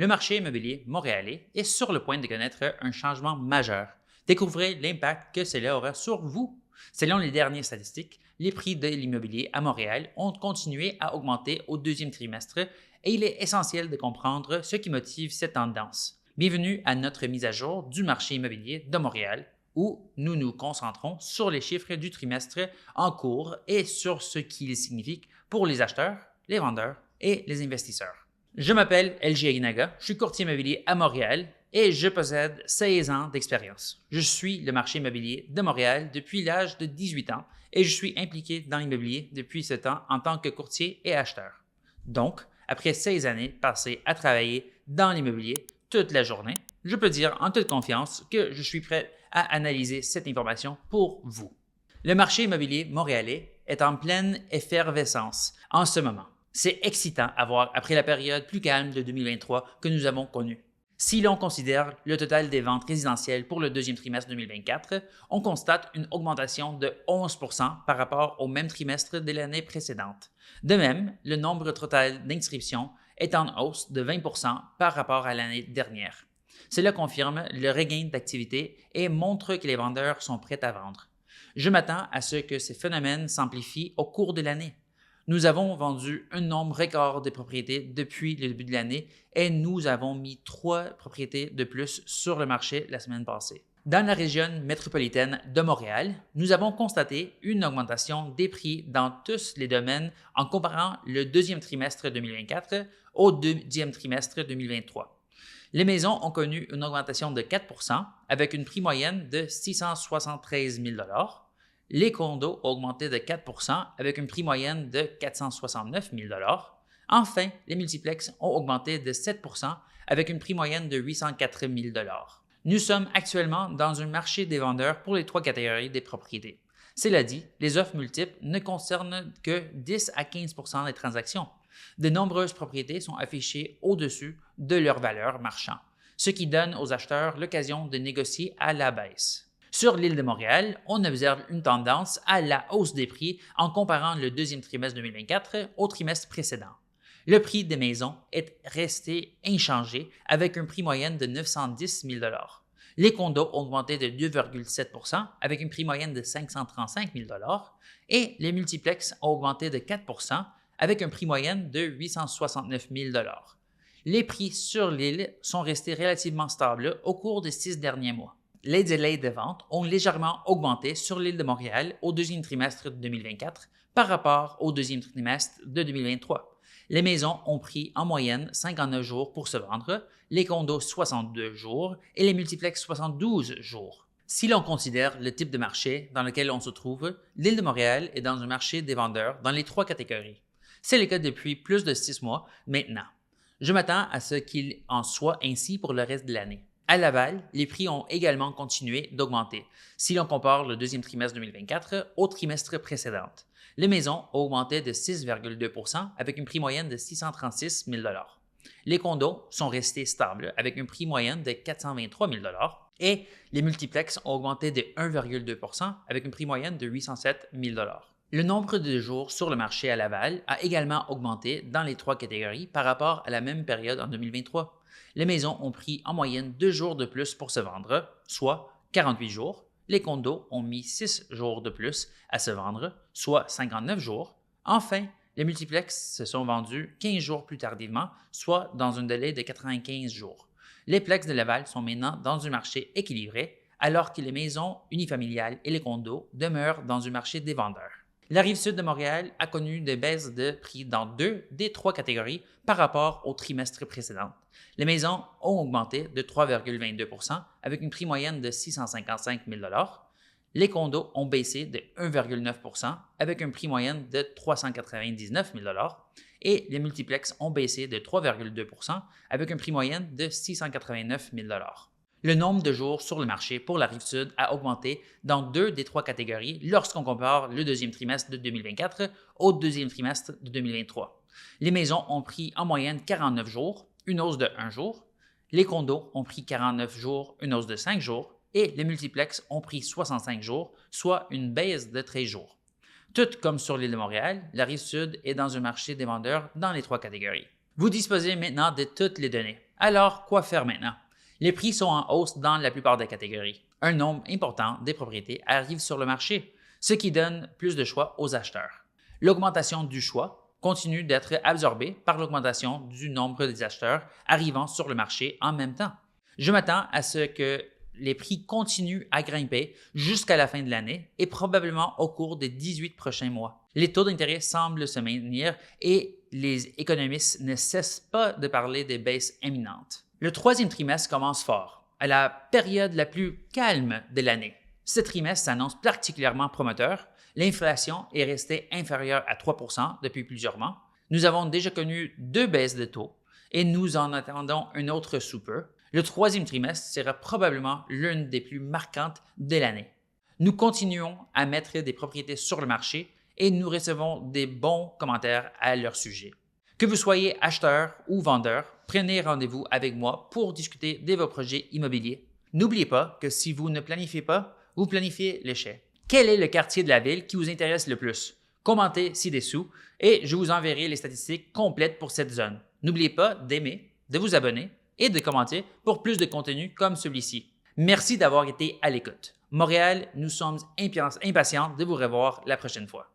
Le marché immobilier montréalais est sur le point de connaître un changement majeur. Découvrez l'impact que cela aura sur vous. Selon les dernières statistiques, les prix de l'immobilier à Montréal ont continué à augmenter au deuxième trimestre et il est essentiel de comprendre ce qui motive cette tendance. Bienvenue à notre mise à jour du marché immobilier de Montréal où nous nous concentrons sur les chiffres du trimestre en cours et sur ce qu'ils signifient pour les acheteurs, les vendeurs et les investisseurs. Je m'appelle LG Aguinaga, je suis courtier immobilier à Montréal et je possède 16 ans d'expérience. Je suis le marché immobilier de Montréal depuis l'âge de 18 ans et je suis impliqué dans l'immobilier depuis ce temps en tant que courtier et acheteur. Donc, après 16 années passées à travailler dans l'immobilier toute la journée, je peux dire en toute confiance que je suis prêt à analyser cette information pour vous. Le marché immobilier montréalais est en pleine effervescence en ce moment. C'est excitant à voir après la période plus calme de 2023 que nous avons connue. Si l'on considère le total des ventes résidentielles pour le deuxième trimestre 2024, on constate une augmentation de 11% par rapport au même trimestre de l'année précédente. De même, le nombre total d'inscriptions est en hausse de 20% par rapport à l'année dernière. Cela confirme le regain d'activité et montre que les vendeurs sont prêts à vendre. Je m'attends à ce que ces phénomènes s'amplifient au cours de l'année. Nous avons vendu un nombre record de propriétés depuis le début de l'année et nous avons mis 3 propriétés de plus sur le marché la semaine passée. Dans la région métropolitaine de Montréal, nous avons constaté une augmentation des prix dans tous les domaines en comparant le deuxième trimestre 2024 au deuxième trimestre 2023. Les maisons ont connu une augmentation de 4% avec une prix moyenne de 673 000 $. Les condos ont augmenté de 4% avec une prix moyenne de 469 000 $. Enfin, les multiplex ont augmenté de 7% avec une prix moyenne de 804 000 $. Nous sommes actuellement dans un marché des vendeurs pour les 3 catégories des propriétés. Cela dit, les offres multiples ne concernent que 10 à 15% des transactions. De nombreuses propriétés sont affichées au-dessus de leur valeur marchande, ce qui donne aux acheteurs l'occasion de négocier à la baisse. Sur l'île de Montréal, on observe une tendance à la hausse des prix en comparant le deuxième trimestre 2024 au trimestre précédent. Le prix des maisons est resté inchangé avec un prix moyen de 910 000 $. Les condos ont augmenté de 2,7% avec une prix moyenne de 535 000 $ et les multiplex ont augmenté de 4% avec un prix moyenne de 869 000 $. Les prix sur l'île sont restés relativement stables au cours des 6 derniers mois. Les délais de vente ont légèrement augmenté sur l'île de Montréal au deuxième trimestre de 2024 par rapport au deuxième trimestre de 2023. Les maisons ont pris en moyenne 59 jours pour se vendre, les condos 62 jours et les multiplex 72 jours. Si l'on considère le type de marché dans lequel on se trouve, l'île de Montréal est dans un marché des vendeurs dans les 3 catégories. C'est le cas depuis plus de 6 mois maintenant. Je m'attends à ce qu'il en soit ainsi pour le reste de l'année. À Laval, les prix ont également continué d'augmenter si l'on compare le deuxième trimestre 2024 au trimestre précédent. Les maisons ont augmenté de 6,2% avec une prix moyenne de 636 000 $. Les condos sont restés stables avec un prix moyen de 423 000 $ et les multiplex ont augmenté de 1,2% avec une prix moyenne de 807 000 $. Le nombre de jours sur le marché à Laval a également augmenté dans les 3 catégories par rapport à la même période en 2023. Les maisons ont pris en moyenne 2 jours de plus pour se vendre, soit 48 jours. Les condos ont mis 6 jours de plus à se vendre, soit 59 jours. Enfin, les multiplex se sont vendus 15 jours plus tardivement, soit dans un délai de 95 jours. Les plex de Laval sont maintenant dans un marché équilibré, alors que les maisons unifamiliales et les condos demeurent dans un marché des vendeurs. La Rive-Sud de Montréal a connu des baisses de prix dans 2 des 3 catégories par rapport au trimestre précédent. Les maisons ont augmenté de 3,22% avec une prix moyenne de 655 000 $. Les condos ont baissé de 1,9% avec un prix moyen de 399 000 $ et les multiplex ont baissé de 3,2% avec un prix moyen de 689 000 $. Le nombre de jours sur le marché pour la Rive-Sud a augmenté dans 2 des 3 catégories lorsqu'on compare le deuxième trimestre de 2024 au deuxième trimestre de 2023. Les maisons ont pris en moyenne 49 jours, une hausse de 1 jour. Les condos ont pris 49 jours, une hausse de 5 jours. Et les multiplex ont pris 65 jours, soit une baisse de 13 jours. Tout comme sur l'île de Montréal, la Rive-Sud est dans un marché des vendeurs dans les 3 catégories. Vous disposez maintenant de toutes les données Alors, quoi faire maintenant? Les prix sont en hausse dans la plupart des catégories. Un nombre important des propriétés arrive sur le marché, ce qui donne plus de choix aux acheteurs. L'augmentation du choix continue d'être absorbée par l'augmentation du nombre des acheteurs arrivant sur le marché en même temps. Je m'attends à ce que les prix continuent à grimper jusqu'à la fin de l'année et probablement au cours des 18 prochains mois. Les taux d'intérêt semblent se maintenir et les économistes ne cessent pas de parler des baisses imminentes. Le troisième trimestre commence fort, à la période la plus calme de l'année. Ce trimestre s'annonce particulièrement prometteur. L'inflation est restée inférieure à 3 % depuis plusieurs mois. Nous avons déjà connu 2 baisses de taux et nous en attendons une autre sous peu. Le troisième trimestre sera probablement l'une des plus marquantes de l'année. Nous continuons à mettre des propriétés sur le marché et nous recevons des bons commentaires à leur sujet. Que vous soyez acheteur ou vendeur, prenez rendez-vous avec moi pour discuter de vos projets immobiliers. N'oubliez pas que si vous ne planifiez pas, vous planifiez l'échec. Quel est le quartier de la ville qui vous intéresse le plus? Commentez ci-dessous et je vous enverrai les statistiques complètes pour cette zone. N'oubliez pas d'aimer, de vous abonner et de commenter pour plus de contenu comme celui-ci. Merci d'avoir été à l'écoute. Montréal, nous sommes impatients de vous revoir la prochaine fois.